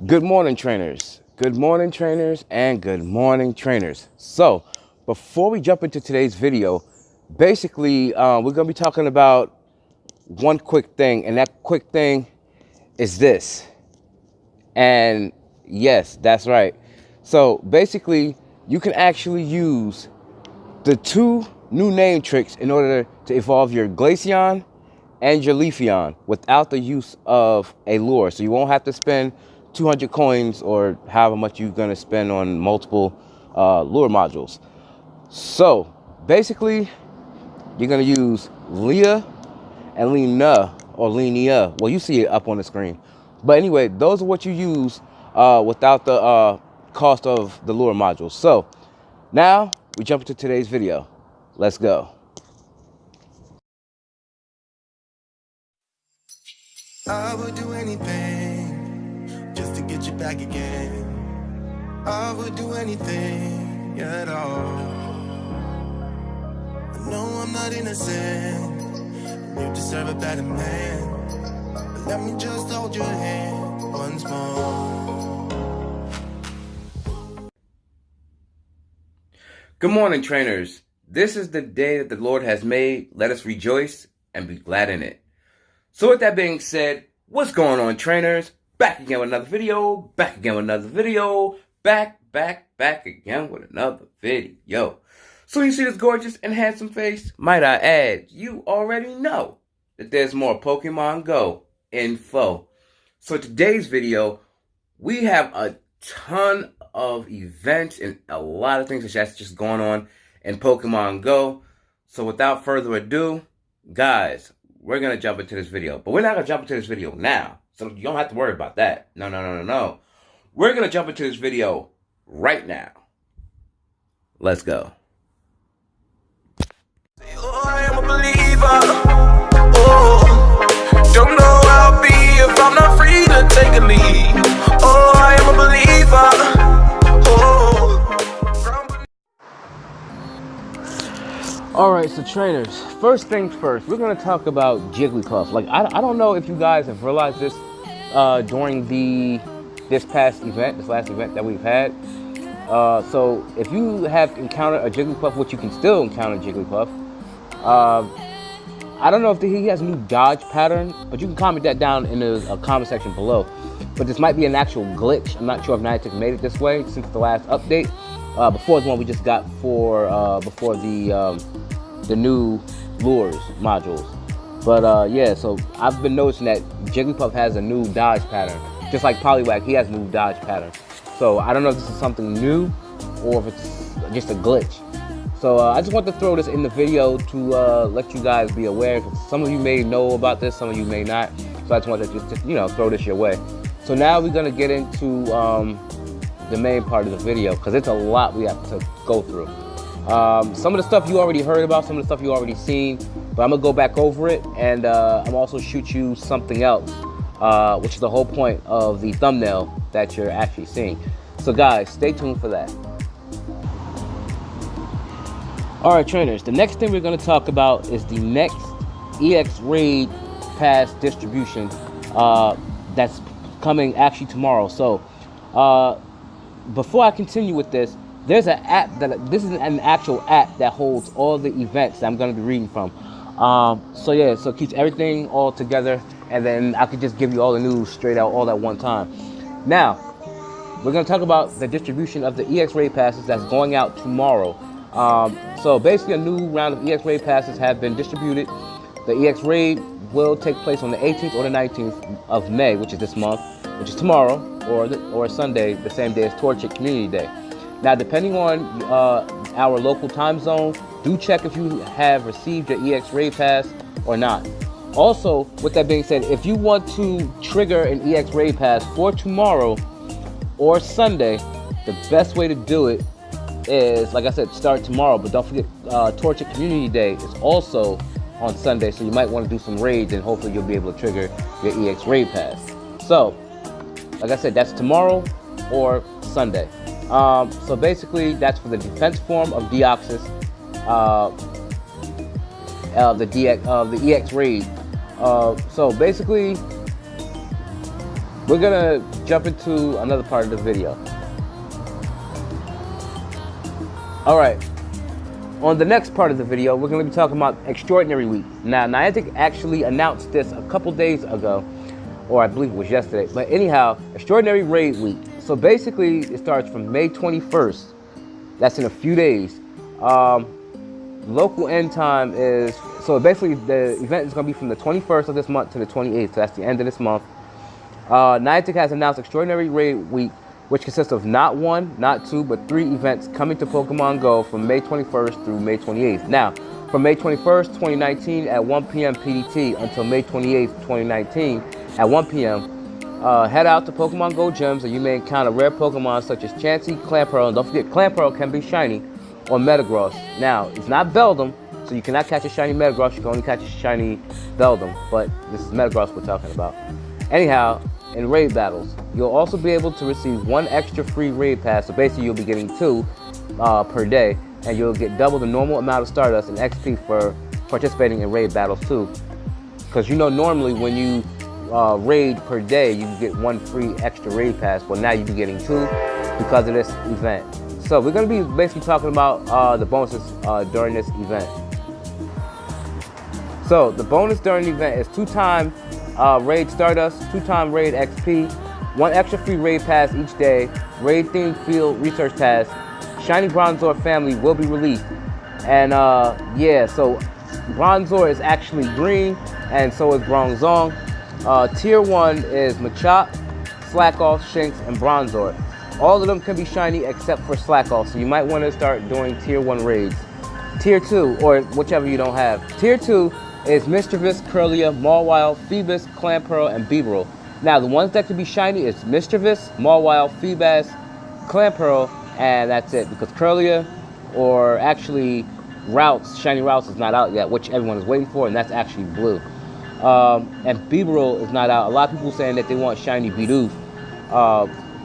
Good morning, trainers. Good morning, trainers, and good morning, trainers. So, before we jump into today's video, basically, we're going to be talking about one quick thing, and that quick thing is this. And yes, that's right. So, basically, you can actually use the two new name tricks in order to evolve your Glaceon and your Leafeon without the use of a lure. So you won't have to spend 200 coins or however much you're going to spend on multiple lure modules. So basically, you're going to use Leah and Lena or Lenia. Well, you see it up on the screen. But anyway, those are what you use without the cost of the lure modules. So now we jump into today's video. Let's go. I would do anything just to get you back again. I would do anything at all. I know I'm not innocent. You deserve a better man. But let me just hold your hand once more. Good morning, trainers. This is the day that the Lord has made. Let us rejoice and be glad in it. So with that being said, what's going on, trainers? Back again with another video, back again with another video, back again with another video. So you see this gorgeous and handsome face? Might I add, you already know that there's more Pokemon Go info. So today's video, we have a ton of events and a lot of things that's just going on in Pokemon Go. So without further ado, guys, we're going to jump into this video. But we're not going to jump into this video now. So you don't have to worry about that. No. We're going to jump into this video right now. Let's go. Oh, I am a believer. Oh, don't know where I'll be if I'm not free to take a lead. Oh, I am a believer. Alright, so trainers, first things first, we're going to talk about Jigglypuff. Like, I don't know if you guys have realized this during this last event that we've had. So if you have encountered a Jigglypuff, which you can still encounter Jigglypuff, I don't know if he has a new dodge pattern, but you can comment that down in the comment section below. But this might be an actual glitch. I'm not sure if Niantic made it this way since the last update. Before the one we just got before the new lures modules. But yeah, so I've been noticing that Jigglypuff has a new dodge pattern. Just like Poliwag, he has a new dodge pattern. So I don't know if this is something new or if it's just a glitch. So I just want to throw this in the video to let you guys be aware, because some of you may know about this, some of you may not. So I just wanted to just throw this your way. So now we're gonna get into the main part of the video, because it's a lot we have to go through. Some of the stuff you already heard about, some of the stuff you already seen, but I'm gonna go back over it, and I'm also shoot you something else, which is the whole point of the thumbnail that you're actually seeing. So guys, stay tuned for that. Alright, trainers, the next thing we're gonna talk about is the next EX Raid Pass distribution that's coming actually tomorrow. So before I continue with this, there's an app this is an actual app that holds all the events that I'm going to be reading from. So yeah, so it keeps everything all together, and then I could just give you all the news straight out all at one time. Now, we're going to talk about the distribution of the EX Raid Passes that's going out tomorrow. So basically a new round of EX Raid Passes have been distributed. The EX Raid will take place on the 18th or the 19th of May, which is this month, which is tomorrow, or Sunday, the same day as Torchic Community Day. Now, depending on our local time zone, do check if you have received your EX Raid Pass or not. Also, with that being said, if you want to trigger an EX Raid Pass for tomorrow or Sunday, the best way to do it is, like I said, start tomorrow. But don't forget, Torchic Community Day is also on Sunday, so you might want to do some raids, and hopefully you'll be able to trigger your EX Raid Pass. So, like I said, that's tomorrow or Sunday. So basically, that's for the defense form of Deoxys, the EX Raid. So basically, we're gonna jump into another part of the video. All right, on the next part of the video, we're gonna be talking about Extraordinary Week. Now, Niantic actually announced this a couple days ago, or I believe it was yesterday, but anyhow, Extraordinary Raid Week. So basically, it starts from May 21st. That's in a few days. Local end time is, so basically the event is going to be from the 21st of this month to the 28th, so that's the end of this month. Niantic has announced Extraordinary Raid Week, which consists of not 1, not 2, but 3 events coming to Pokemon Go from May 21st through May 28th. Now, from May 21st, 2019 at 1 p.m. PDT until May 28th, 2019 at 1 p.m., head out to Pokemon Go gyms and you may encounter rare Pokemon such as Chansey, Clamperl, and don't forget Clamperl can be shiny, or Metagross. Now, it's not Beldum, so you cannot catch a shiny Metagross, you can only catch a shiny Beldum, but this is Metagross we're talking about. Anyhow, in raid battles, you'll also be able to receive 1 extra free raid pass, so basically you'll be getting 2 per day, and you'll get double the normal amount of Stardust and XP for participating in raid battles too. Because you know normally when you raid per day, you can get 1 free extra raid pass, but now you'll be getting 2 because of this event. So we're going to be basically talking about the bonuses during this event. So the bonus during the event is 2-time raid Stardust, 2-time raid XP, 1 extra free raid pass each day, raid themed field research pass, shiny Bronzor family will be released. And yeah, so Bronzor is actually green, and so is Bronzong. Tier 1 is Machop, Slackoth, Shinx, and Bronzor. All of them can be shiny except for Slackoth, so you might want to start doing Tier 1 raids. Tier 2, or whichever you don't have. Tier 2 is Mischievous, Kirlia, Mawile, Phoebus, Clamperl, and Beedrill. Now, the ones that can be shiny is Mischievous, Mawile, Phoebus, Clamperl, and that's it. Because Kirlia, or actually Routes, shiny Routes is not out yet, which everyone is waiting for, and that's actually blue. And Beedrill is not out. A lot of people saying that they want shiny Bidoof,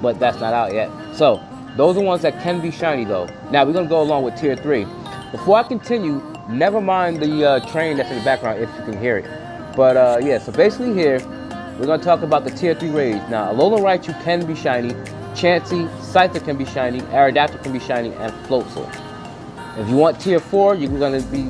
but that's not out yet. So those are ones that can be shiny though. Now we're gonna go along with Tier 3. Before I continue, never mind the train that's in the background if you can hear it. But yeah, so basically here we're gonna talk about the Tier 3 raids. Now Alolan Raichu can be shiny, Chansey, Scyther can be shiny, Aerodactyl can be shiny, and Floatzel. If you want Tier 4, you're gonna be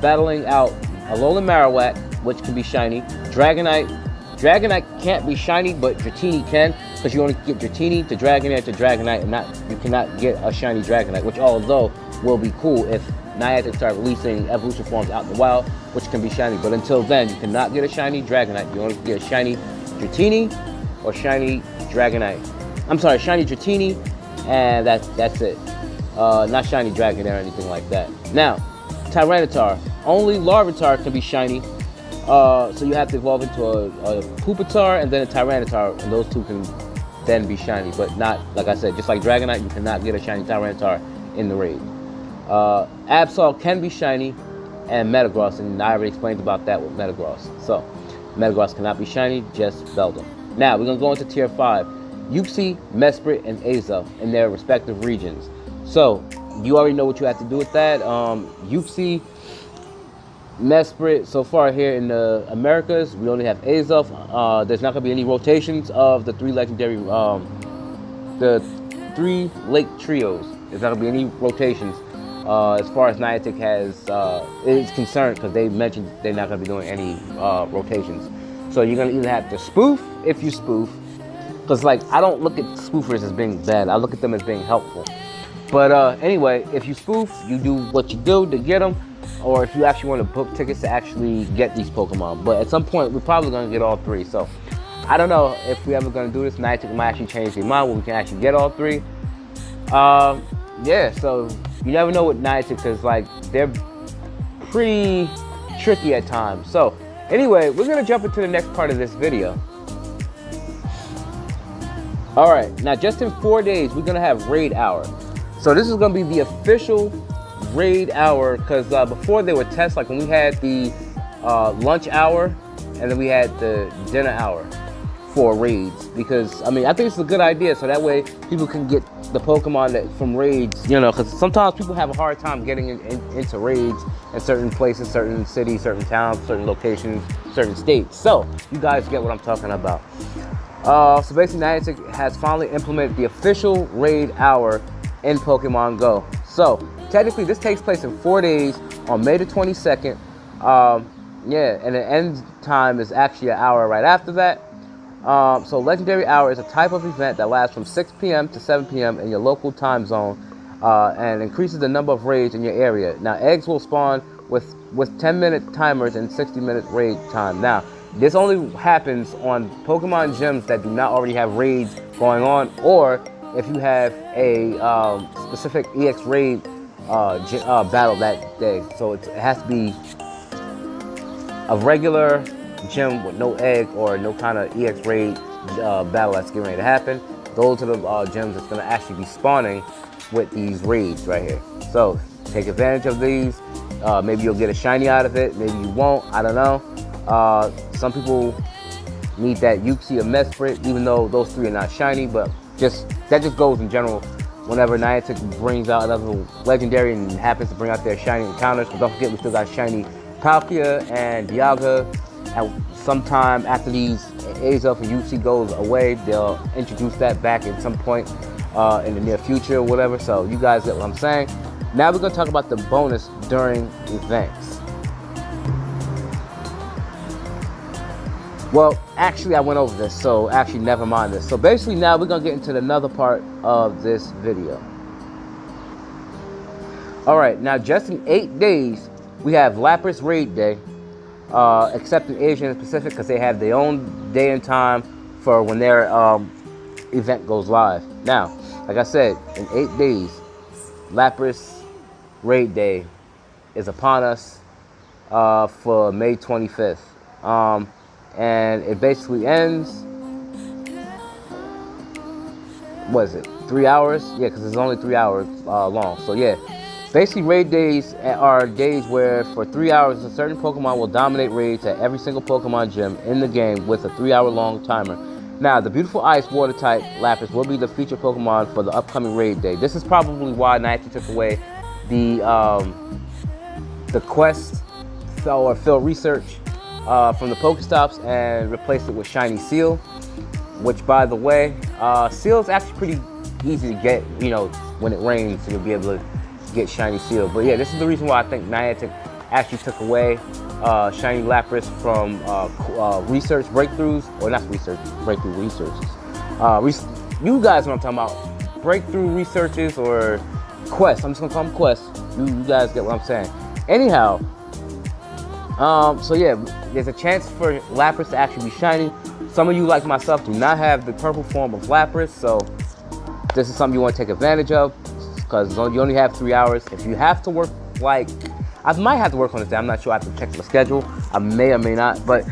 battling out Alolan Marowak, which can be shiny, Dragonite. Dragonite can't be shiny, but Dratini can, because you only get Dratini to Dragonair to Dragonite, and you cannot get a shiny Dragonite, which although will be cool if Niantic start releasing evolution forms out in the wild, which can be shiny. But until then, you cannot get a shiny Dragonite. You only get a shiny Dratini or shiny Dragonite. I'm sorry, shiny Dratini, and that's it. Not shiny Dragonair or anything like that. Now, Tyranitar. Only Larvitar can be shiny. So you have to evolve into a Pupitar and then a Tyranitar, and those two can then be shiny, but not, like I said, just like Dragonite, you cannot get a shiny Tyranitar in the raid. Absol can be shiny, and Metagross, and I already explained about that with Metagross. So, Metagross cannot be shiny, just Beldum. Now, we're going to go into Tier 5. Uxie, Mesprit, and Azelf in their respective regions. So, you already know what you have to do with that. Uxie, Mesprit, so far here in the Americas, we only have Azelf. There's not going to be any rotations of the 3 legendary, the 3 lake trios. There's not going to be any rotations as far as Niantic is concerned, because they mentioned they're not going to be doing any rotations. So you're going to either have to spoof if you spoof, because like I don't look at spoofers as being bad. I look at them as being helpful. But anyway, if you spoof, you do what you do to get them, or if you actually want to book tickets to actually get these Pokemon. But at some point, we're probably going to get all 3. So I don't know if we're ever going to do this. Niantic might actually change their mind where we can actually get all 3. Yeah, so you never know with Niantic, because like they're pretty tricky at times. So anyway, we're going to jump into the next part of this video. All right, now just in 4 days, we're going to have Raid Hour. So this is going to be the official Raid Hour, because before they were tests, like when we had the lunch hour and then we had the dinner hour for raids, because I mean I think it's a good idea, so that way people can get the Pokemon that from raids, you know, because sometimes people have a hard time getting into raids in certain places, certain cities, certain towns, certain locations, certain states. So you guys get what I'm talking about. So basically, Niantic has finally implemented the official raid hour in Pokemon Go. So technically, this takes place in 4 days on May the 22nd. Yeah, and the end time is actually an hour right after that. So Legendary Hour is a type of event that lasts from 6 p.m. to 7 p.m. in your local time zone and increases the number of raids in your area. Now, eggs will spawn with 10-minute timers and 60-minute raid time. Now, this only happens on Pokemon gyms that do not already have raids going on, or if you have a specific EX raid battle that day. So it has to be a regular gym with no egg or no kind of EX raid battle that's getting ready to happen. Those are the gyms that's going to actually be spawning with these raids right here. So take advantage of these. Maybe you'll get a shiny out of it. Maybe you won't. I don't know. Some people need that Uxie or Mesprit, even though those three are not shiny. But that just goes in general. Whenever Niantic brings out another legendary and happens to bring out their shiny encounters, but don't forget we still got shiny Palkia and Dialga. And sometime after these Azelf and Uxie goes away, they'll introduce that back at some point in the near future or whatever. So you guys get what I'm saying. Now we're going to talk about the bonus during events. Well, actually I went over this, so actually never mind this. So basically now we're going to get into another part of this video. Alright, now just in 8 days, we have Lapras Raid Day, except in Asia and Pacific because they have their own day and time for when their event goes live. Now, like I said, in 8 days, Lapras Raid Day is upon us for May 25th. And it basically ends, what is it, 3 hours? Yeah, because it's only 3 hours long. So yeah, basically raid days are days where for 3 hours a certain Pokemon will dominate raids at every single Pokemon gym in the game with a 3 hour long timer. Now, the beautiful ice water type Lapras will be the featured Pokemon for the upcoming raid day. This is probably why Niantic took away the quest or field research from the Pokestops and replaced it with Shiny Seal, which, by the way, Seal is actually pretty easy to get. You know, when it rains, you'll be able to get Shiny Seal. But yeah, this is the reason why I think Niantic actually took away Shiny Lapras from research breakthroughs, or not research breakthrough researches. You guys know what I'm talking about. Breakthrough researches or quests. I'm just gonna call them quests. You guys get what I'm saying. Anyhow, so yeah, there's a chance for Lapras to actually be shiny. Some of you, like myself, do not have the purple form of Lapras, so this is something you want to take advantage of because you only have 3 hours. If you have to work, like, I might have to work on this day. I'm not sure. I have to check the schedule. I may or may not, but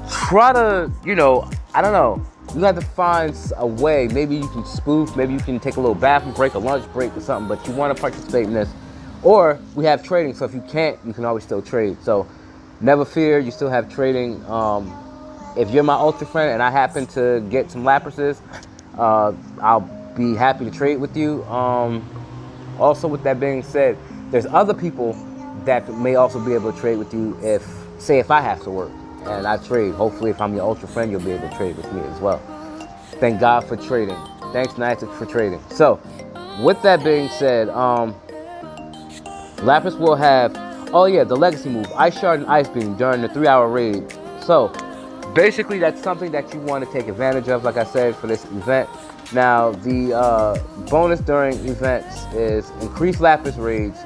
try to, you know, I don't know. You have to find a way. Maybe you can spoof. Maybe you can take a little bathroom break, a lunch break or something, but you want to participate in this. Or we have trading, so if you can't, you can always still trade. So never fear, you still have trading. If you're my Ultra friend and I happen to get some Laprases, I'll be happy to trade with you. Also, with that being said, there's other people that may also be able to trade with you if I have to work and I trade. Hopefully, if I'm your Ultra friend, you'll be able to trade with me as well. Thank God for trading. Thanks, Niantic, for trading. So, with that being said, Lapras will have, oh yeah, the legacy move, Ice Shard and Ice Beam during the 3 hour raid. So basically that's something that you want to take advantage of, like I said, for this event. Now the bonus during events is increased Lapras raids,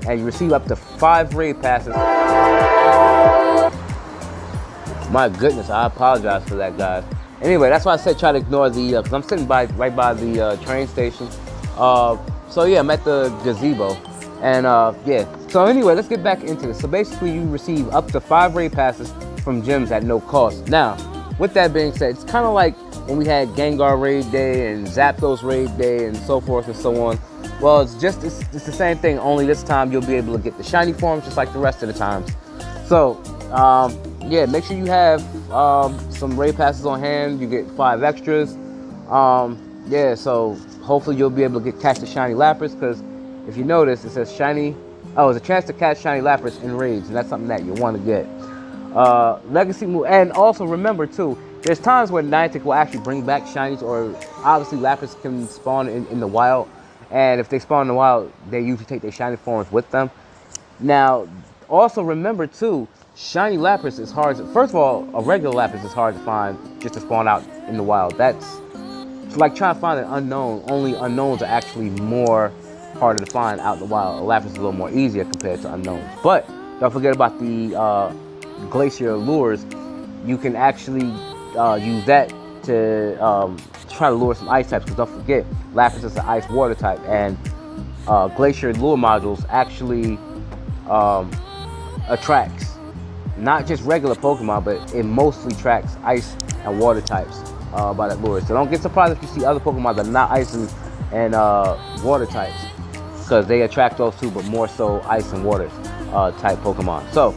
and you receive up to 5 raid passes. My goodness, I apologize for that, guys. Anyway, that's why I said try to ignore the, because I'm sitting right by the train station. So yeah, I'm at the gazebo. And yeah, so anyway, let's get back into this. So basically you receive up to 5 raid passes from gyms at no cost. Now, with that being said, it's kind of like when we had Gengar Raid Day and Zapdos Raid Day and so forth and so on. Well, it's the same thing, only this time you'll be able to get the shiny forms just like the rest of the times. So, yeah, make sure you have some raid passes on hand. You get 5 extras. Yeah, so hopefully you'll be able to catch the shiny Lapras, because if you notice, it says shiny. Oh, it's a chance to catch shiny Lapras in raids, and that's something that you want to get. Legacy move, and also remember too, there's times where Niantic will actually bring back shinies, or obviously Lapras can spawn in the wild, and if they spawn in the wild, they usually take their shiny forms with them. Now, also remember too, shiny Lapras is hard to, first of all, a regular Lapras is hard to find just to spawn out in the wild. It's like trying to find an unknown. Only unknowns are actually more harder to find out in the wild. A Lapras is a little more easier compared to unknowns. But don't forget about the Glaceon lures. You can actually use that to try to lure some ice types, because don't forget, Lapras is an ice water type, and Glaceon lure modules actually attracts not just regular Pokemon, but it mostly tracks ice and water types by that lure. So don't get surprised if you see other Pokemon that are not ice and water types, because they attract those too, but more so ice and water type Pokemon. So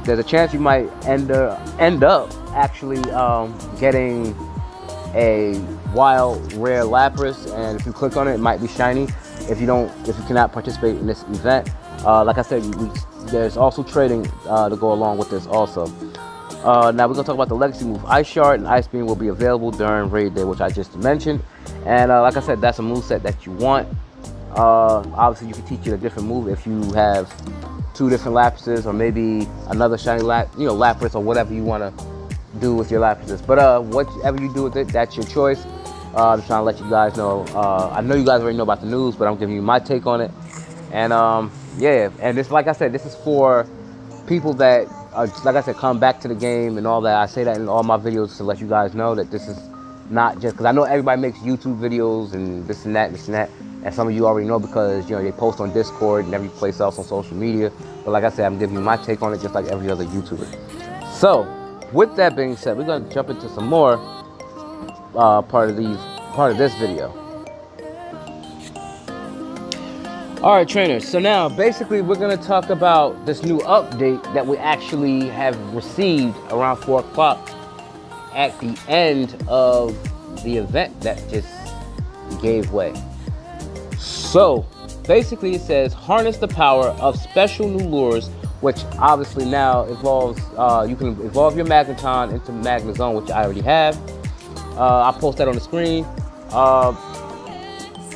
there's a chance you might end up actually getting a wild rare Lapras, and if you click on it, it might be shiny. If you cannot participate in this event, like I said, there's also trading to go along with this also. Now we're gonna talk about the legacy move. Ice Shard and Ice Beam will be available during raid day, which I just mentioned. And like I said, that's a move set that you want. Obviously, you can teach it a different move if you have 2 different Lapises, or maybe another shiny Lapras, or whatever you want to do with your Lapises. But whatever you do with it, that's your choice. I'm just trying to let you guys know. I know you guys already know about the news, but I'm giving you my take on it. And yeah, and this, like I said, this is for people that, like I said, come back to the game and all that. I say that in all my videos to let you guys know that this is not just, because I know everybody makes YouTube videos and this and that, and some of you already know because, you know, they post on Discord and every place else on social media. But like I said, I'm giving you my take on it just like every other YouTuber. So, with that being said, we're going to jump into some more part of this video. Alright, trainers, so now basically we're going to talk about this new update that we actually have received around 4 o'clock at the end of the event that just gave way. So basically it says harness the power of special new lures, which obviously now involves, you can evolve your Magneton into Magnezone, which I already have. I'll post that on the screen.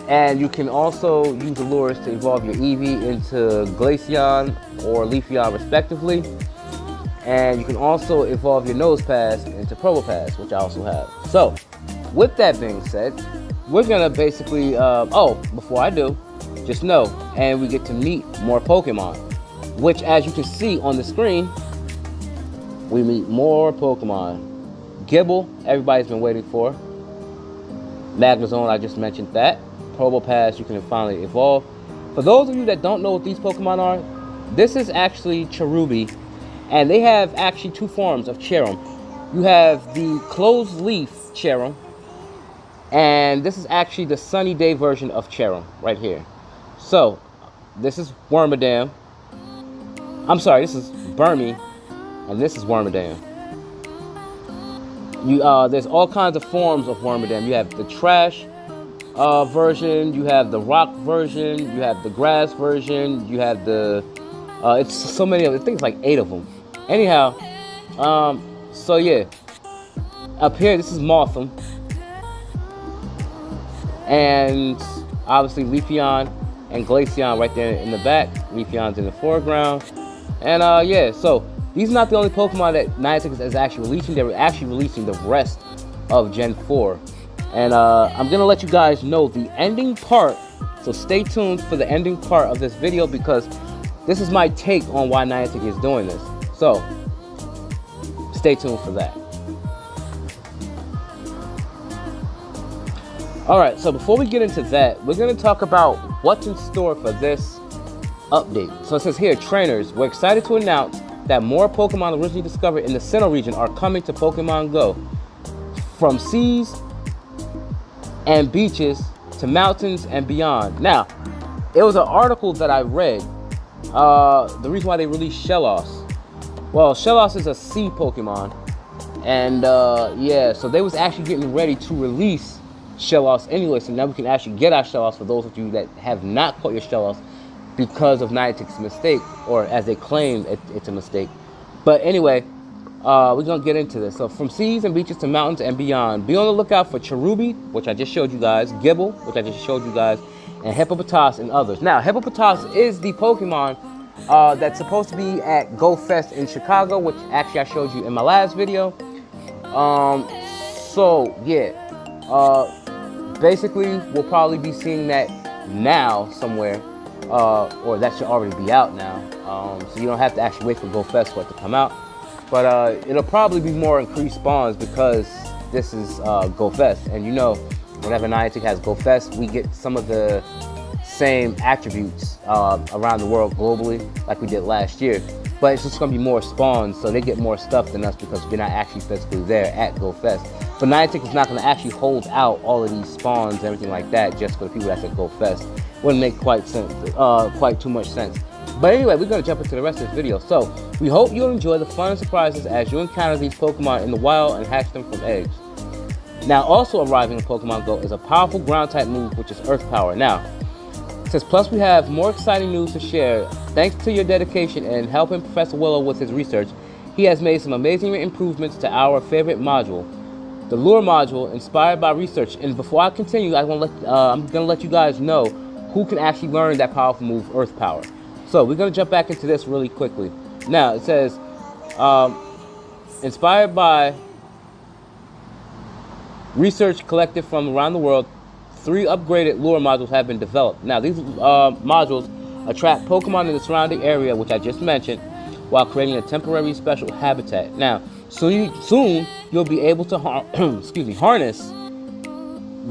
And you can also use the lures to evolve your Eevee into Glaceon or Leafeon respectively. And you can also evolve your Nosepass into Probopass, which I also have. So, with that being said, we're gonna basically, before I do, just know, and we get to meet more Pokemon, which as you can see on the screen, we meet more Pokemon. Gibble, everybody's been waiting for. Magnezone, I just mentioned that. Probopass, you can finally evolve. For those of you that don't know what these Pokemon are, this is actually Cherubi, and they have actually 2 forms of Cherum. You have the closed leaf Cherum, and this is actually the sunny day version of Cherum right here. So this is Wormadam. I'm sorry, this is Burmy, and this is Wormadam. There's all kinds of forms of Wormadam. You have the trash version, you have the rock version, you have the grass version, you have the it's so many of them. I think it's like 8 of them. Anyhow, so yeah, up here this is Mothim, and obviously Leafeon and Glaceon right there in the back. Leafeon's in the foreground, and yeah, so these are not the only Pokemon that Niantic is actually releasing. They're actually releasing the rest of Gen 4. And I'm going to let you guys know the ending part. So stay tuned for the ending part of this video, because this is my take on why Niantic is doing this. So stay tuned for that. Alright, so before we get into that, we're going to talk about what's in store for this update. So it says here, trainers, we're excited to announce that more Pokemon originally discovered in the Sinnoh region are coming to Pokemon Go. From seas and beaches to mountains and beyond. Now, it was an article that I read, the reason why they released Shellos. Well, Shellos is a sea Pokemon, and yeah, so they was actually getting ready to release Shellos anyway, so now we can actually get our Shellos for those of you that have not caught your Shellos because of Niantic's mistake, or as they claim it's a mistake. But anyway, we're gonna get into this. So from seas and beaches to mountains and beyond, be on the lookout for Cherubi, which I just showed you guys, Gibble, which I just showed you guys, and Hippopotas and others. Now, Hippopotas is the Pokemon that's supposed to be at Go Fest in Chicago, which actually I showed you in my last video. So yeah, basically we'll probably be seeing that now somewhere, or that should already be out now. So you don't have to actually wait for Go Fest for it to come out. But it'll probably be more increased spawns because this is Go Fest, and you know, whenever Niantic has Go Fest, we get some of the same attributes around the world globally, like we did last year. But it's just gonna be more spawns, so they get more stuff than us because we're not actually physically there at Go Fest. But Niantic is not gonna actually hold out all of these spawns and everything like that just for the people that's at Go Fest. Wouldn't make quite too much sense. But anyway, we're going to jump into the rest of this video. So, we hope you'll enjoy the fun and surprises as you encounter these Pokemon in the wild and hatch them from eggs. Now, also arriving in Pokemon Go is a powerful ground-type move, which is Earth Power. Now, it says, plus we have more exciting news to share. Thanks to your dedication and helping Professor Willow with his research, he has made some amazing improvements to our favorite module, the Lure module, inspired by research. And before I continue, I'm going to let you guys know who can actually learn that powerful move, Earth Power. So we're going to jump back into this really quickly. Now, it says, inspired by research collected from around the world, 3 upgraded lure modules have been developed. Now, these modules attract Pokemon in the surrounding area, which I just mentioned, while creating a temporary special habitat. Now, soon you'll be able to harness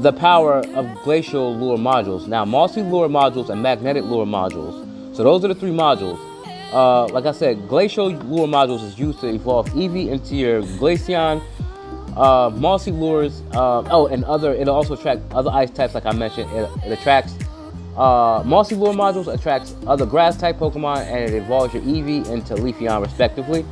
the power of glacial lure modules. Now, mossy lure modules and magnetic lure modules. So those are the 3 modules. Like I said, glacial lure modules is used to evolve Eevee into your Glaceon. Mossy lures, it'll also attract other ice types, like I mentioned. It attracts, mossy lure modules attracts other grass type Pokemon, and it evolves your Eevee into Leafeon respectively.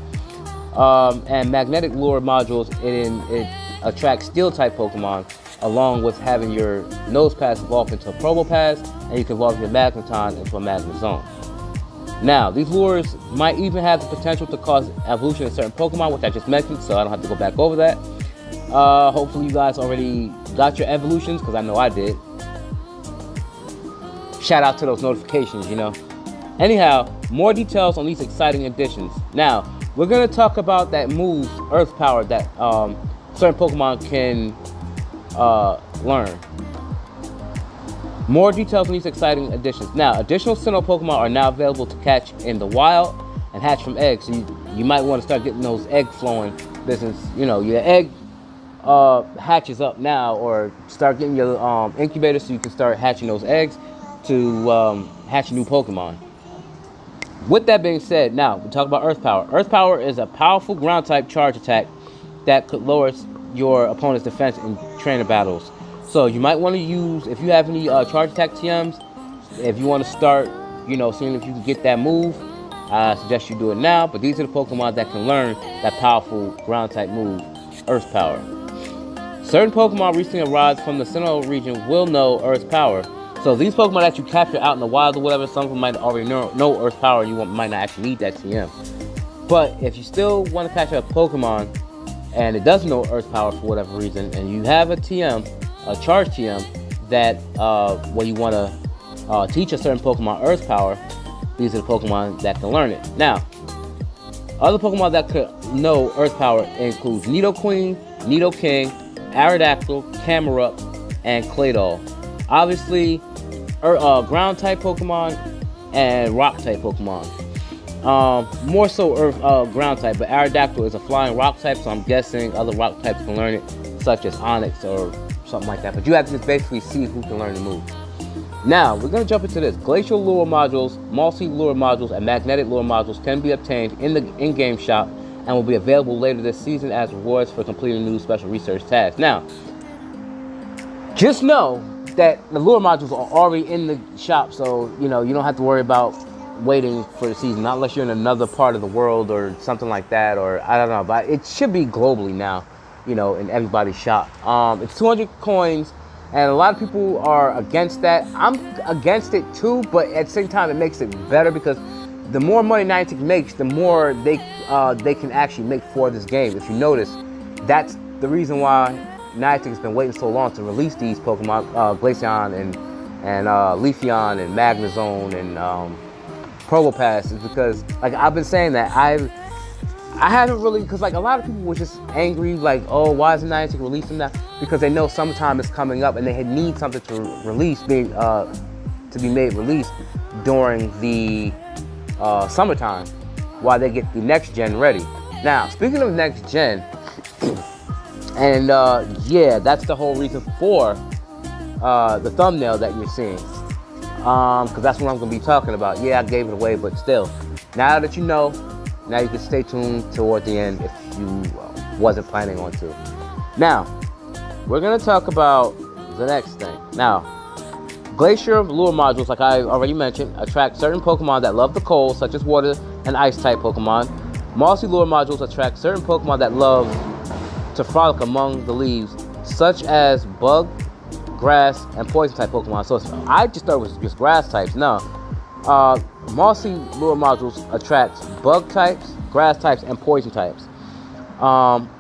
And magnetic lure modules, it attracts steel type Pokemon, along with having your Nosepass evolve into a Probopass, and you can evolve your Magneton into a Magnezone. Now, these lures might even have the potential to cause evolution in certain Pokemon, which I just mentioned, so I don't have to go back over that. Hopefully you guys already got your evolutions, because I know I did. Shout out to those notifications, you know. Anyhow, more details on these exciting additions. Now, we're going to talk about that move, Earth Power, that certain Pokemon can learn. More details on these exciting additions. Now, additional Sinnoh Pokemon are now available to catch in the wild and hatch from eggs. So you might want to start getting those egg flowing business. You know, your egg hatches up now, or start getting your incubator so you can start hatching those eggs to hatch new Pokemon. With that being said, now we talk about Earth Power. Earth Power is a powerful ground type charge attack that could lower your opponent's defense in trainer battles. So you might want to use, if you have any charge attack TMs, if you want to start, you know, seeing if you can get that move, I suggest you do it now. But these are the Pokemon that can learn that powerful ground type move, Earth Power. Certain Pokemon recently arrived from the Sinnoh region will know Earth Power. So these Pokemon that you capture out in the wild or whatever, some of them might already know Earth Power, and you might not actually need that TM. But if you still want to catch a Pokemon and it doesn't know Earth Power for whatever reason, and you have a TM, a charge TM, that where you want to teach a certain Pokemon Earth Power, these are the Pokemon that can learn it. Now, other Pokemon that could know Earth Power includes Nidoqueen, Nidoking, Aerodactyl, Camerupt, and Claydol. Obviously, ground type Pokemon and rock type Pokemon. More so Earth ground type, but Aerodactyl is a flying rock type, so I'm guessing other rock types can learn it, such as Onix or something like that. But you have to just basically see who can learn the move. Now, we're going to jump into this. Glacial lure modules, mossy lure modules, and magnetic lure modules can be obtained in the in-game shop and will be available later this season as rewards for completing new special research tasks. Now, just know that the lure modules are already in the shop, so you know you don't have to worry about waiting for the season, not unless you're in another part of the world or something like that, or I don't know, but it should be globally now, you know, in everybody's shop. It's 200 coins, and a lot of people are against that. I'm against it too, but at the same time it makes it better, because the more money Niantic makes, the more they they can actually make for this game. If you notice, that's the reason why Niantic has been waiting so long to release these Pokemon, Glaceon and Leafeon and Magnezone and Probopass, is because, like, I've been saying that I haven't really, because like a lot of people were just angry, like, oh, why isn't Niantic releasing that? Because they know summertime is coming up and they need something to release, to be made released during the summertime, while they get the next gen ready. Now, speaking of next gen, and yeah, that's the whole reason for the thumbnail that you're seeing, because that's what I'm going to be talking about. Yeah, I gave it away, but still, now that you know, now you can stay tuned toward the end if you wasn't planning on to. Now, we're going to talk about the next thing. Now, Glacier lure modules, like I already mentioned, attract certain Pokemon that love the cold, such as water and ice type Pokemon. Mossy lure modules attract certain Pokemon that love to frolic among the leaves, such as bug, grass, and poison type Pokemon. So I just thought it was just grass types. No. Mossy lure modules attracts bug types, grass types, and poison types.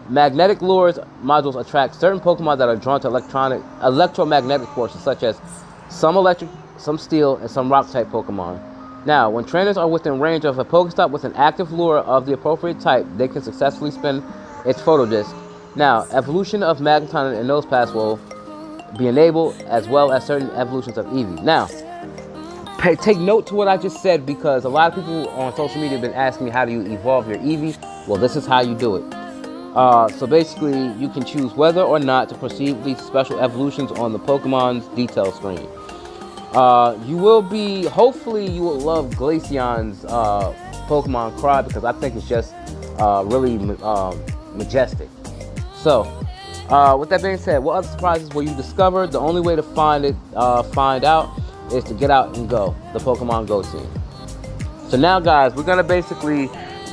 Magnetic lures modules attract certain Pokemon that are drawn to electromagnetic forces, such as some electric, some steel, and some rock type Pokemon. Now, when trainers are within range of a Pokestop with an active lure of the appropriate type, they can successfully spin its photodisc. Now, evolution of Magneton and Nosepass will be enabled, as well as certain evolutions of Eevee. Now, take note to what I just said, because a lot of people on social media have been asking me, how do you evolve your Eevee? Well, this is how you do it. So basically, you can choose whether or not to proceed with these special evolutions on the Pokemon's detail screen. You will be, hopefully you will love Glaceon's Pokemon Cry, because I think it's just really majestic. So, with that being said, what other surprises will you discover? The only way to find out is to get out and go, the Pokemon Go team. So now, guys, we're gonna basically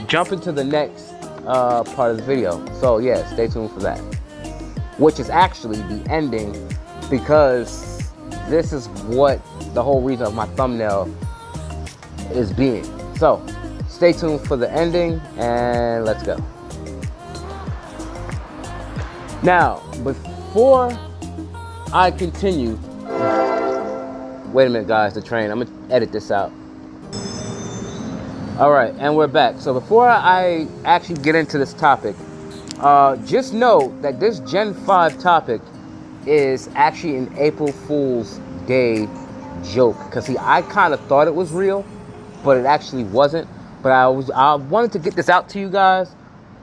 jump into the next part of the video. So yeah, stay tuned for that, which is actually the ending, because this is what the whole reason of my thumbnail is being. So stay tuned for the ending, and let's go. Now, before I continue, wait a minute, guys, the train, I'm gonna edit this out. All right, and we're back. So before I actually get into this topic, just know that this Gen 5 topic is actually an April Fool's Day joke. Because see, I kind of thought it was real, but it actually wasn't. But I wanted to get this out to you guys,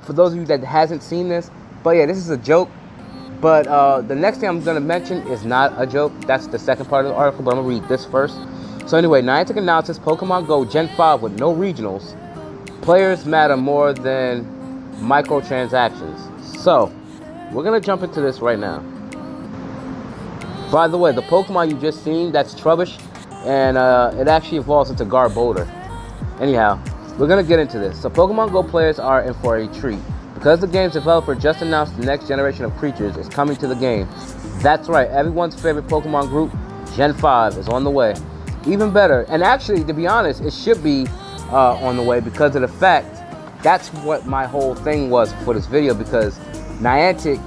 for those of you that hasn't seen this. But yeah, this is a joke. But the next thing I'm going to mention is not a joke. That's the second part of the article, but I'm going to read this first. So anyway, Niantic announces Pokemon Go Gen 5 with no regionals. Players matter more than microtransactions. So, we're going to jump into this right now. By the way, the Pokemon you just seen, that's Trubbish, and it actually evolves into Garbodor. Anyhow, we're going to get into this. So Pokemon Go players are in for a treat, because the game's developer just announced the next generation of creatures is coming to the game. That's right, everyone's favorite Pokemon group, Gen 5, is on the way. Even better, and actually, to be honest, it should be on the way, because of the fact, that's what my whole thing was for this video, because Niantic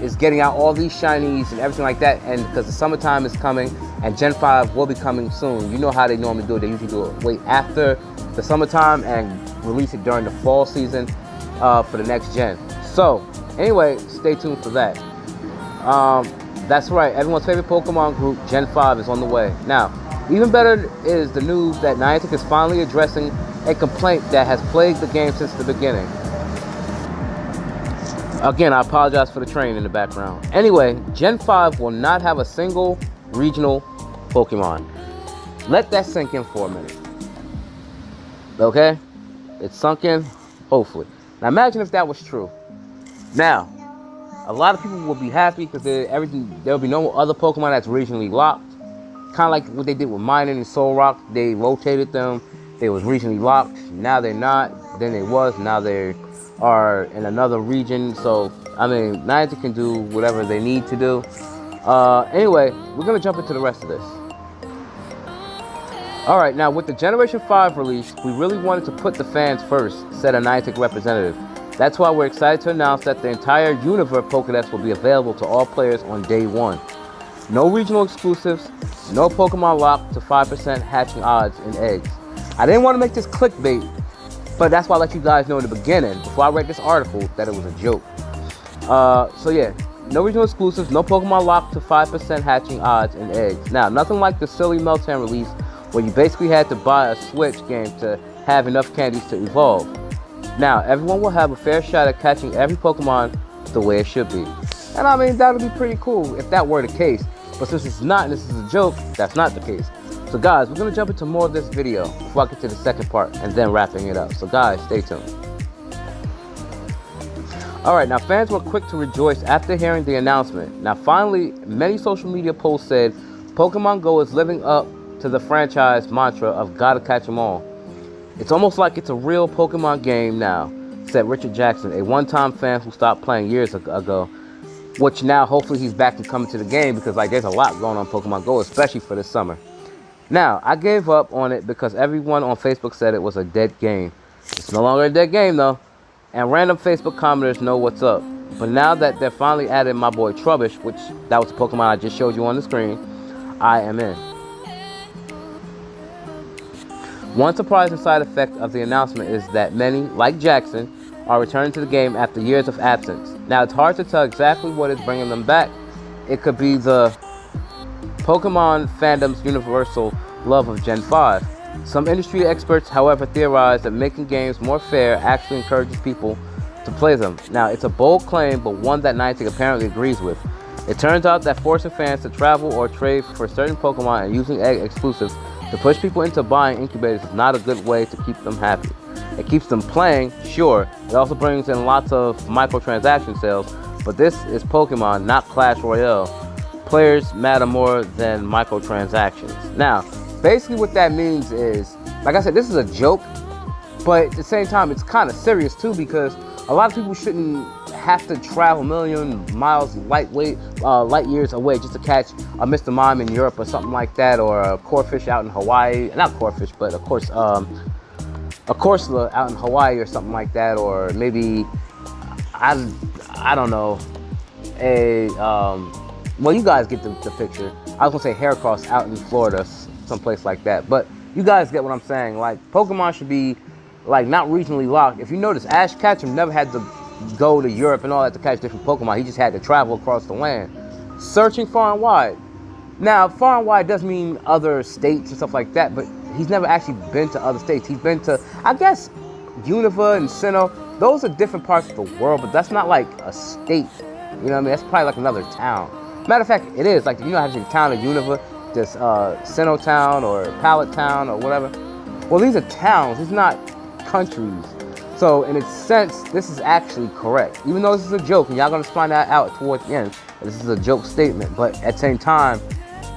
is getting out all these shinies and everything like that, and because the summertime is coming, and Gen 5 will be coming soon. You know how they normally do it. They usually do it wait after the summertime and release it during the fall season for the next gen. So, anyway, stay tuned for that. That's right, everyone's favorite Pokemon group, Gen 5, is on the way. Now, even better is the news that Niantic is finally addressing a complaint that has plagued the game since the beginning. Again, I apologize for the train in the background. Anyway, Gen 5 will not have a single regional Pokemon. Let that sink in for a minute. Okay? It's sunk in, hopefully. Now imagine if that was true. Now, a lot of people will be happy because there'll be no other Pokemon that's regionally locked. Kind of like what they did with Minun and Soul Rock. They rotated them. They was regionally locked. Now they're not. Then they was. Now they are in another region. So, I mean, Niantic can do whatever they need to do. Anyway, we're going to jump into the rest of this. Alright, now with the Generation 5 release, we really wanted to put the fans first, said a Niantic representative. That's why we're excited to announce that the entire Universe Pokédex will be available to all players on day 1. No regional exclusives, no Pokemon locked to 5% hatching odds in eggs. I didn't want to make this clickbait, but that's why I let you guys know in the beginning, before I read this article, that it was a joke. So yeah, no regional exclusives, no Pokemon locked to 5% hatching odds in eggs. Now, nothing like the silly Meltan release, where you basically had to buy a Switch game to have enough candies to evolve. Now, everyone will have a fair shot at catching every Pokemon the way it should be. And I mean, that would be pretty cool if that were the case. But since it's not, and this is a joke, that's not the case. So guys, we're going to jump into more of this video before I get to the second part and then wrapping it up. So guys, stay tuned. Alright, now fans were quick to rejoice after hearing the announcement. Now finally, many social media posts said Pokemon Go is living up to the franchise mantra of gotta catch 'em all. It's almost like it's a real Pokemon game now, said Richard Jackson, a one-time fan who stopped playing years ago, which now hopefully he's back and coming to the game because like there's a lot going on Pokemon Go, especially for this summer. Now, I gave up on it because everyone on Facebook said it was a dead game. It's no longer a dead game though, and random Facebook commenters know what's up. But now that they're finally adding my boy Trubbish, which that was the Pokemon I just showed you on the screen, I am in. One surprising side effect of the announcement is that many, like Jackson, are returning to the game after years of absence. Now, it's hard to tell exactly what is bringing them back. It could be the Pokemon fandom's universal love of Gen 5. Some industry experts, however, theorize that making games more fair actually encourages people to play them. Now, it's a bold claim, but one that Niantic apparently agrees with. It turns out that forcing fans to travel or trade for certain Pokemon and using egg exclusives to push people into buying incubators is not a good way to keep them happy. It keeps them playing, sure. It also brings in lots of microtransaction sales, but this is Pokemon, not Clash Royale. Players matter more than microtransactions. Now, basically what that means is, like I said, this is a joke, but at the same time, it's kind of serious too, because a lot of people shouldn't have to travel a million miles light years away just to catch a Mr. Mime in Europe or something like that, or a Corphish out in Hawaii. Not Corphish, but of course, a Corsola out in Hawaii or something like that, or maybe, I don't know, well, you guys get the picture. I was gonna say Heracross out in Florida, someplace like that, but you guys get what I'm saying. Like, Pokemon should be, like, not regionally locked. If you notice, Ash Ketchum never had to go to Europe and all that to catch different Pokemon. He just had to travel across the land, searching far and wide. Now, far and wide doesn't mean other states and stuff like that, but he's never actually been to other states. He's been to, I guess, Unova and Sinnoh. Those are different parts of the world, but that's not like a state. You know what I mean? That's probably like another town. Matter of fact, it is. Like, you know how the town of Unova, this Sinnoh Town or Pallet Town or whatever? Well, these are towns. These are not countries. So, in its sense, this is actually correct. Even though this is a joke, and y'all gonna find that out towards the end, this is a joke statement. But at the same time,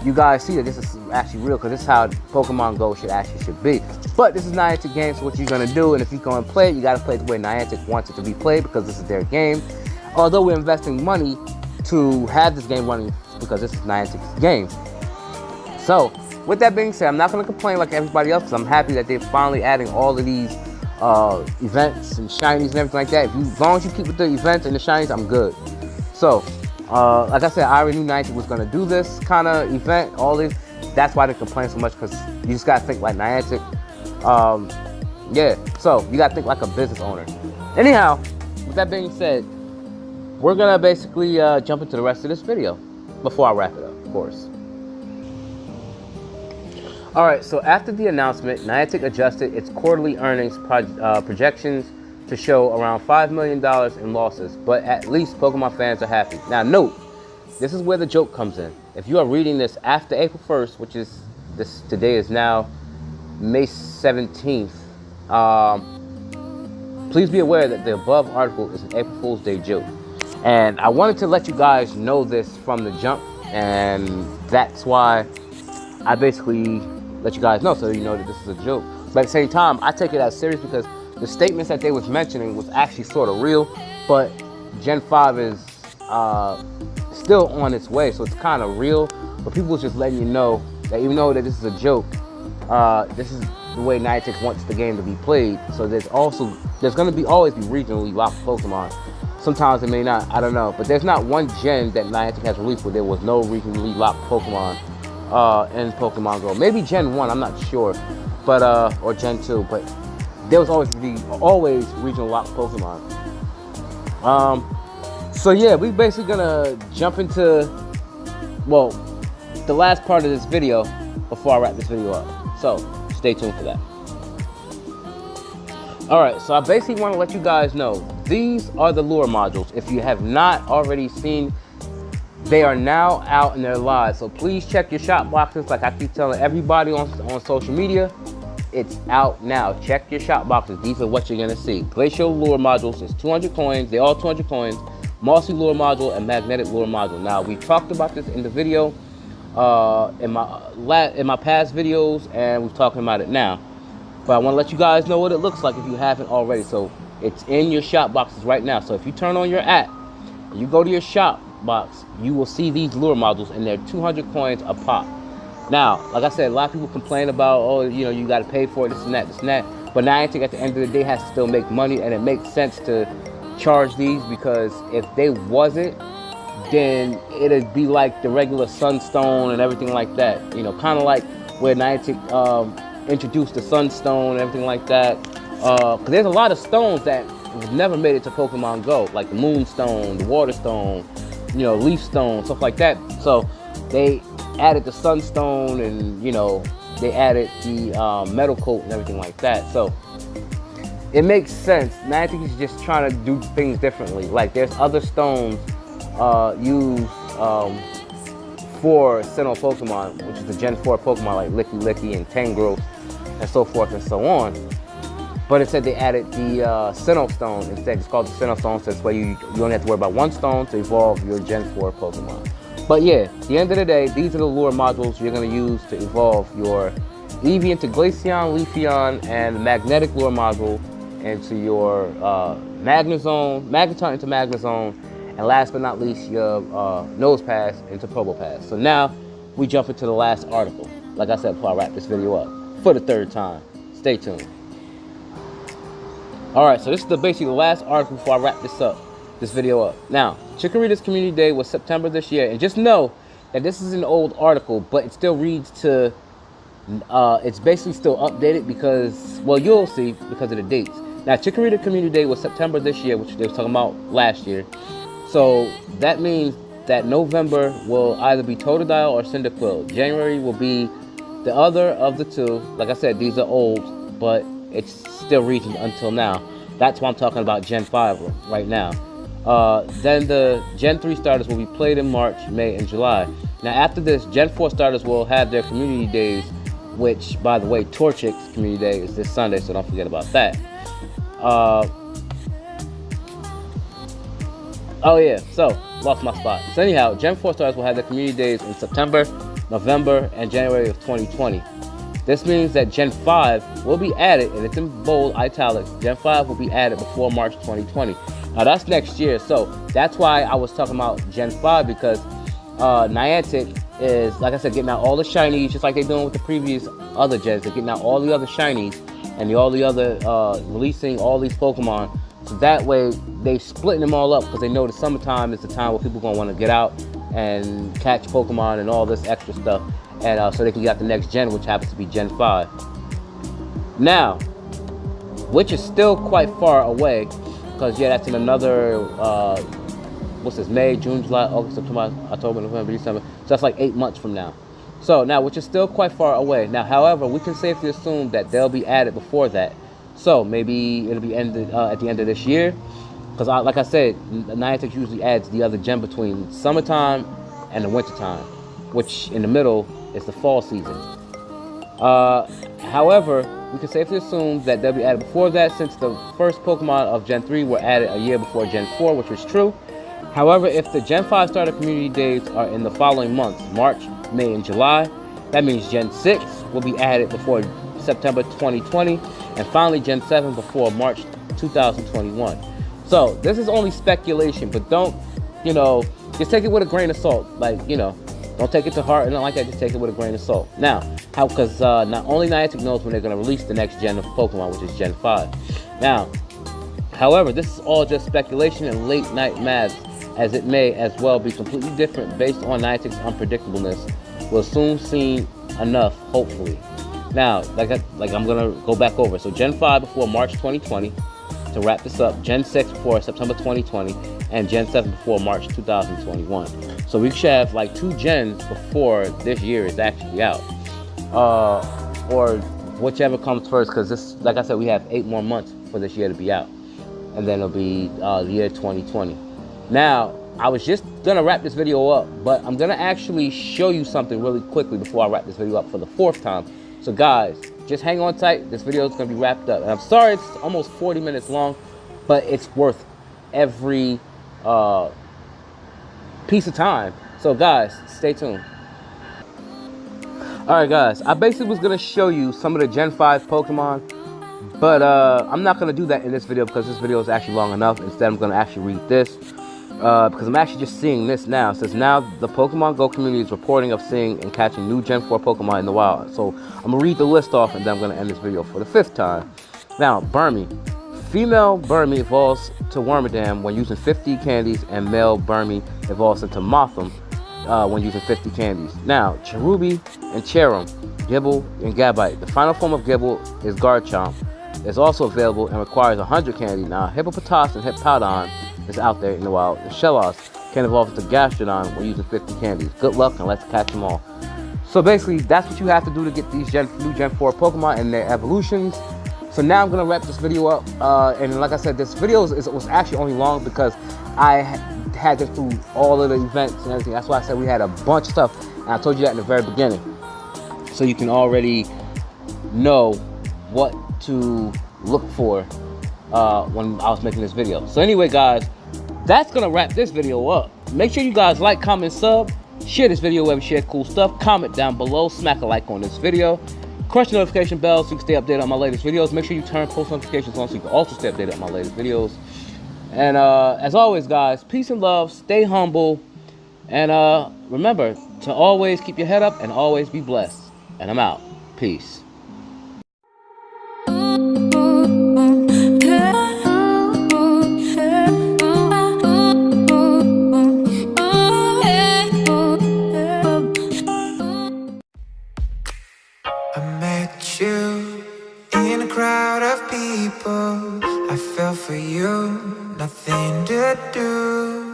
you guys see that this is actually real, because this is how Pokemon Go should be. But this is Niantic game, so what you're gonna do, and if you're gonna play it, you gotta play it the way Niantic wants it to be played, because this is their game. Although we're investing money to have this game running, because this is Niantic's game. So, with that being said, I'm not gonna complain like everybody else, because I'm happy that they're finally adding all of these events and shinies and everything like that. As long as you keep with the events and the shinies, I'm good. So, like I said, I already knew Niantic was gonna do this kind of event, all this. That's why they complain so much, because you just gotta think like Niantic. Yeah, so you gotta think like a business owner. Anyhow, with that being said, we're gonna basically jump into the rest of this video before I wrap it up, of course. Alright, so after the announcement, Niantic adjusted its quarterly earnings projections to show around $5 million in losses, but at least Pokemon fans are happy. Now note, this is where the joke comes in. If you are reading this after April 1st, which is, today is now May 17th, please be aware that the above article is an April Fool's Day joke. And I wanted to let you guys know this from the jump, and that's why I basically let you guys know, so you know that this is a joke. But at the same time, I take it as serious, because the statements that they was mentioning was actually sort of real, but Gen 5 is still on its way, so it's kind of real. But people was just letting you know that even though that this is a joke, This is the way Niantic wants the game to be played. So there's going to always be regionally locked Pokemon. Sometimes it may not, I don't know. But there's not one gen that Niantic has released where there was no regionally locked Pokemon in Pokemon Go. Maybe Gen 1, I'm not sure, but or Gen 2, but there was always regional locked Pokemon. So yeah, we basically gonna jump into, well, the last part of this video before I wrap this video up. So stay tuned for that. Alright, so I basically want to let you guys know, these are the lure modules. If you have not already seen, they are now out and they're live. So please check your shop boxes. Like I keep telling everybody on social media, it's out now. Check your shop boxes. These are what you're going to see. Glaceon lure modules is 200 coins. They're all 200 coins. Mossy lure module and magnetic lure module. Now, we talked about this in the video, in my past videos, and we're talking about it now. But I want to let you guys know what it looks like if you haven't already. So it's in your shop boxes right now. So if you turn on your app, and you go to your shop box, you will see these lure modules, and they're 200 coins a pop. Now, like I said, a lot of people complain about, oh, you know, you got to pay for it, this and that, this and that. But Niantic at the end of the day has to still make money, and it makes sense to charge these, because if they wasn't, then it'd be like the regular Sunstone and everything like that. You know, kind of like where Niantic introduced the Sunstone and everything like that. Because there's a lot of stones that never made it to Pokemon Go, like the Moonstone, the Water Stone, you know, Leaf Stone, stuff like that. So they added the Sunstone, and you know, they added the Metal Coat and everything like that. So it makes sense. Niantic is just trying to do things differently. Like there's other stones used for Sinnoh Pokemon, which is the Gen 4 Pokemon like Licky Licky and Tangrowth and so forth and so on. But instead they added the Sinnoh Stone instead. It's called the Sinnoh Stone, so that's why you only have to worry about one stone to evolve your Gen 4 Pokemon. But yeah, at the end of the day, these are the lure modules you're going to use to evolve your Eevee into Glaceon, Leafeon, and the magnetic lure module into your Magneton into Magnezone, and last but not least, your Nose Pass into Probopass. So now we jump into the last article. Like I said before I wrap this video up, for the third time. Stay tuned. Alright, so this is basically the last article before I wrap this video up. Now, Chikorita's Community Day was September this year, and just know that this is an old article, but it still reads to, it's basically still updated because, well, you'll see because of the dates. Now, Chikorita Community Day was September this year, which they were talking about last year. So that means that November will either be Totodile or Cyndaquil. January will be the other of the two. Like I said, these are old, but it's still reaching until now. That's why I'm talking about Gen 5 right now. Then the Gen 3 starters will be played in March, May, and July. Now after this, Gen 4 starters will have their community days, which, by the way, Torchic's community day is this Sunday, so don't forget about that. Oh yeah, so, lost my spot. So anyhow, Gen 4 starters will have their community days in September, November, and January of 2020. This means that Gen 5 will be added, and it's in bold italics. Gen 5 will be added before March 2020. Now that's next year, so that's why I was talking about Gen 5, because Niantic is, like I said, getting out all the shinies, just like they're doing with the previous other gens. They're getting out all the other shinies, and all the other, releasing all these Pokemon. So that way, they splitting them all up, because they know the summertime is the time where people are going to want to get out and catch Pokemon and all this extra stuff. And so they can get out the next gen, which happens to be Gen 5. Now, which is still quite far away, because yeah, that's in another, what's this, May, June, July, August, September, October, November, December. So that's like 8 months from now. So now, which is still quite far away. Now, however, we can safely assume that they'll be added before that. So maybe it'll be ended at the end of this year. Because like I said, Niantic usually adds the other gen between summertime and the wintertime, which in the middle is the fall season. However, we can safely assume that they'll be added before that, since the first Pokemon of Gen 3 were added a year before Gen 4, which was true. However, if the Gen 5 starter community days are in the following months, March, May, and July, that means Gen 6 will be added before September 2020, and finally Gen 7 before March 2021. So this is only speculation, but don't, you know, just take it with a grain of salt. Like, you know, Don't take it to heart and not like that. Just take it with a grain of salt. Now, how? Because not only Niantic knows when they're going to release the next gen of Pokemon, which is Gen 5. Now, however, this is all just speculation and late night math, as it may as well be completely different based on Niantic's unpredictableness. We'll soon see enough, hopefully. Now, like I'm gonna go back over. So Gen 5 before March 2020 to wrap this up. Gen 6 before September 2020, and Gen 7 before March 2021. So we should have like 2 gens before this year is actually out, or whichever comes first. Because this, like I said, we have 8 more months for this year to be out, and then it'll be the year 2020. Now, I was just gonna wrap this video up, but I'm gonna actually show you something really quickly before I wrap this video up for the 4th time. So guys, just hang on tight. This video is gonna be wrapped up. And I'm sorry it's almost 40 minutes long, but it's worth every piece of time. So guys, stay tuned. Alright guys, I basically was gonna show you some of the Gen 5 Pokemon, but I'm not gonna do that in this video because this video is actually long enough. Instead, I'm gonna actually read this. Because I'm actually just seeing this now. It says, now the Pokemon Go community is reporting of seeing and catching new Gen 4 Pokemon in the wild. So I'm going to read the list off, and then I'm going to end this video for the 5th time. Now, Burmy. Female Burmy evolves to Wormadam when using 50 candies, and male Burmy evolves into Mothim when using 50 candies. Now, Cherubi and Cherum, Gibble and Gabite. The final form of Gibble is Garchomp. It's also available and requires 100 candy. Now, Hippopotas and Hippowdon is out there in the wild. The Shellos can evolve into Gastrodon when using 50 candies. Good luck and let's catch them all. So basically, that's what you have to do to get these new Gen 4 Pokemon and their evolutions. So now I'm going to wrap this video up. And like I said, this video was actually only long because I had to do all of the events and everything. That's why I said we had a bunch of stuff. And I told you that in the very beginning. So you can already know what to look for when I was making this video. So anyway guys, that's gonna wrap this video up. Make sure you guys like, comment, sub, share this video wherever you share cool stuff, comment down below, smack a like on this video, crush the notification bell so you can stay updated on my latest videos. Make sure you turn post notifications on so you can also stay updated on my latest videos. And as always guys, peace and love, stay humble, and remember to always keep your head up and always be blessed. And I'm out. Peace. Crowd of people, I fell for you, nothing to do.